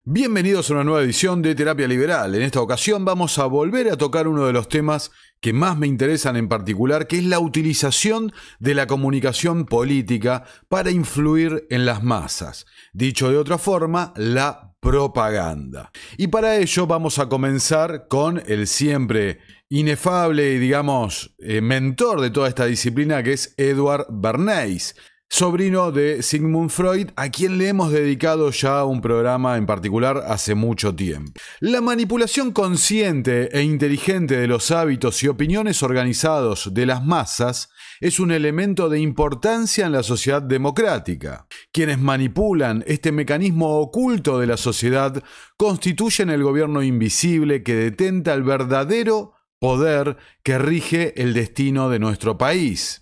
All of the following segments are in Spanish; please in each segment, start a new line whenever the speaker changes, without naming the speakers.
Bienvenidos a una nueva edición de Terapia Liberal. En esta ocasión vamos a volver a tocar uno de los temas que más me interesan en particular, que es la utilización de la comunicación política para influir en las masas. Dicho de otra forma, la propaganda. Y para ello vamos a comenzar con el siempre inefable y mentor de toda esta disciplina, que es Edward Bernays, sobrino de Sigmund Freud, a quien le hemos dedicado ya un programa en particular hace mucho tiempo. La manipulación consciente e inteligente de los hábitos y opiniones organizados de las masas es un elemento de importancia en la sociedad democrática. Quienes manipulan este mecanismo oculto de la sociedad constituyen el gobierno invisible que detenta el verdadero poder que rige el destino de nuestro país.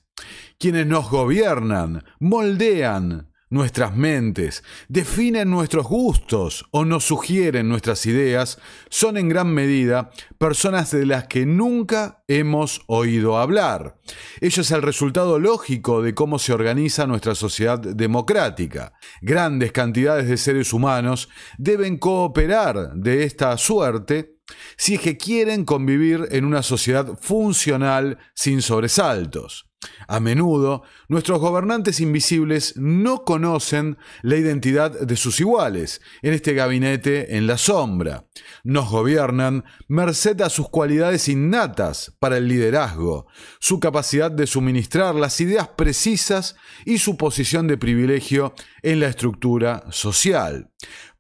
Quienes nos gobiernan, moldean nuestras mentes, definen nuestros gustos o nos sugieren nuestras ideas, son en gran medida personas de las que nunca hemos oído hablar. Ello es el resultado lógico de cómo se organiza nuestra sociedad democrática. Grandes cantidades de seres humanos deben cooperar de esta suerte si es que quieren convivir en una sociedad funcional sin sobresaltos. A menudo, nuestros gobernantes invisibles no conocen la identidad de sus iguales en este gabinete en la sombra. Nos gobiernan merced a sus cualidades innatas para el liderazgo, su capacidad de suministrar las ideas precisas y su posición de privilegio en la estructura social.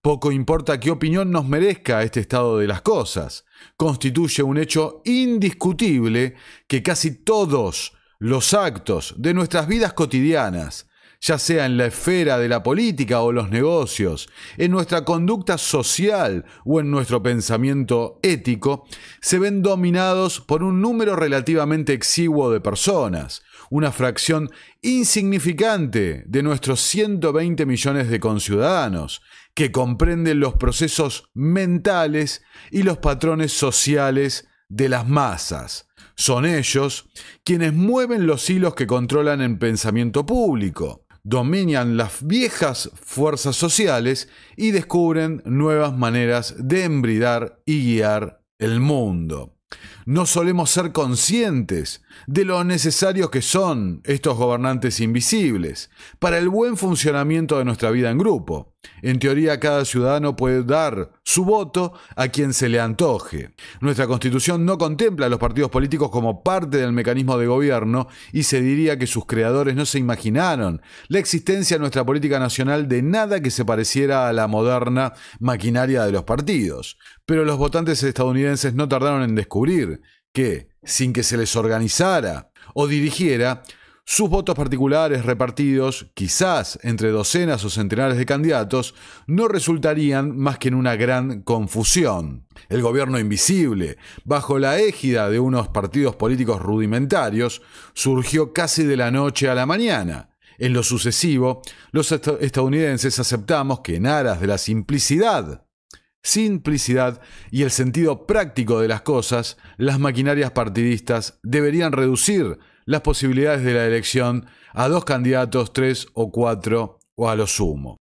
Poco importa qué opinión nos merezca este estado de las cosas. Constituye un hecho indiscutible que casi todos los actos de nuestras vidas cotidianas, ya sea en la esfera de la política o los negocios, en nuestra conducta social o en nuestro pensamiento ético, se ven dominados por un número relativamente exiguo de personas, una fracción insignificante de nuestros 120 millones de conciudadanos, que comprenden los procesos mentales y los patrones sociales de las masas. Son ellos quienes mueven los hilos que controlan el pensamiento público, dominan las viejas fuerzas sociales y descubren nuevas maneras de embridar y guiar el mundo. No solemos ser conscientes de lo necesarios que son estos gobernantes invisibles para el buen funcionamiento de nuestra vida en grupo. En teoría, cada ciudadano puede dar su voto a quien se le antoje. Nuestra Constitución no contempla a los partidos políticos como parte del mecanismo de gobierno y se diría que sus creadores no se imaginaron la existencia en nuestra política nacional de nada que se pareciera a la moderna maquinaria de los partidos. Pero los votantes estadounidenses no tardaron en descubrir que, sin que se les organizara o dirigiera, sus votos particulares repartidos, quizás entre docenas o centenares de candidatos, no resultarían más que en una gran confusión. El gobierno invisible, bajo la égida de unos partidos políticos rudimentarios, surgió casi de la noche a la mañana. En lo sucesivo, los estadounidenses aceptamos que en aras de la simplicidad y el sentido práctico de las cosas, las maquinarias partidistas deberían reducir las posibilidades de la elección a 2 candidatos, 3 o 4 o a lo sumo.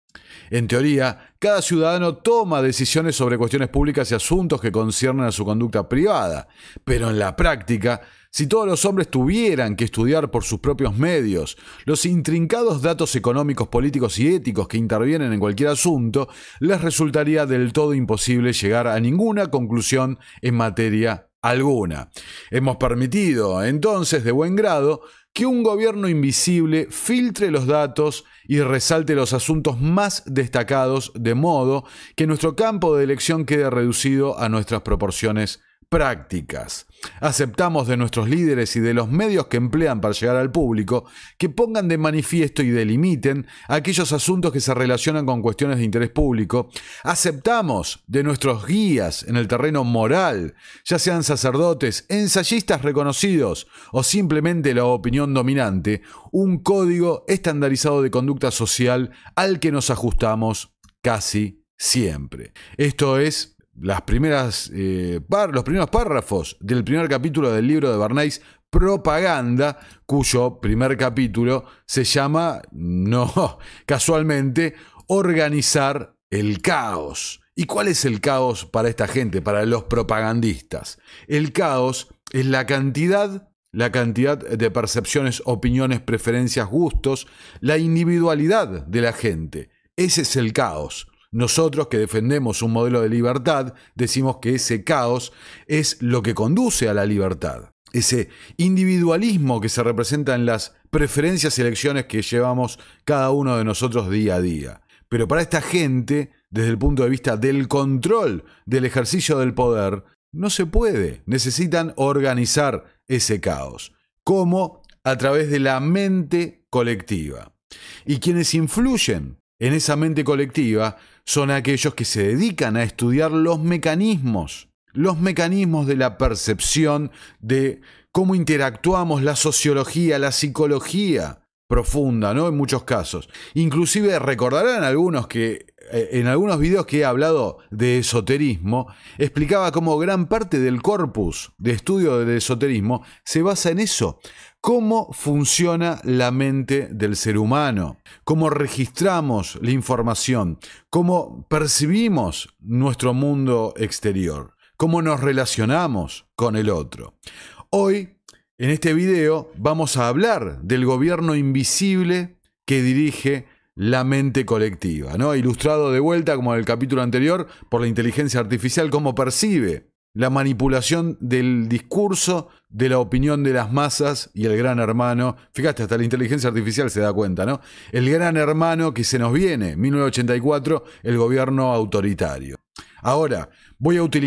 En teoría, cada ciudadano toma decisiones sobre cuestiones públicas y asuntos que conciernen a su conducta privada, pero en la práctica, si todos los hombres tuvieran que estudiar por sus propios medios los intrincados datos económicos, políticos y éticos que intervienen en cualquier asunto, les resultaría del todo imposible llegar a ninguna conclusión en materia alguna. Hemos permitido, entonces, de buen grado, que un gobierno invisible filtre los datos y resalte los asuntos más destacados, de modo que nuestro campo de elección quede reducido a nuestras proporciones prácticas. Aceptamos de nuestros líderes y de los medios que emplean para llegar al público que pongan de manifiesto y delimiten aquellos asuntos que se relacionan con cuestiones de interés público. Aceptamos de nuestros guías en el terreno moral, ya sean sacerdotes, ensayistas reconocidos o simplemente la opinión dominante, un código estandarizado de conducta social al que nos ajustamos casi siempre. Esto es los primeros párrafos del primer capítulo del libro de Bernays, Propaganda, cuyo primer capítulo se llama, no casualmente, Organizar el caos. ¿Y cuál es el caos para esta gente, para los propagandistas? El caos es la cantidad de percepciones, opiniones, preferencias, gustos, la individualidad de la gente. Ese es el caos. Nosotros que defendemos un modelo de libertad, decimos que ese caos es lo que conduce a la libertad. Ese individualismo que se representa en las preferencias y elecciones que llevamos cada uno de nosotros día a día. Pero para esta gente, desde el punto de vista del control del ejercicio del poder, no se puede. Necesitan organizar ese caos. ¿Cómo? A través de la mente colectiva. Y quienes influyen en esa mente colectiva son aquellos que se dedican a estudiar los mecanismos de la percepción, de cómo interactuamos, la sociología, la psicología profunda, ¿no? En muchos casos. Inclusive recordarán algunos que en algunos videos que he hablado de esoterismo, explicaba cómo gran parte del corpus de estudio del esoterismo se basa en eso. Cómo funciona la mente del ser humano, cómo registramos la información, cómo percibimos nuestro mundo exterior, cómo nos relacionamos con el otro. Hoy, en este video, vamos a hablar del gobierno invisible que dirige la mente colectiva, ¿no? Ilustrado de vuelta, como en el capítulo anterior, por la inteligencia artificial, cómo percibe la manipulación del discurso, de la opinión de las masas y el gran hermano. Fíjate, hasta la inteligencia artificial se da cuenta, ¿no? El gran hermano que se nos viene, 1984, el gobierno autoritario. Ahora, voy a utilizar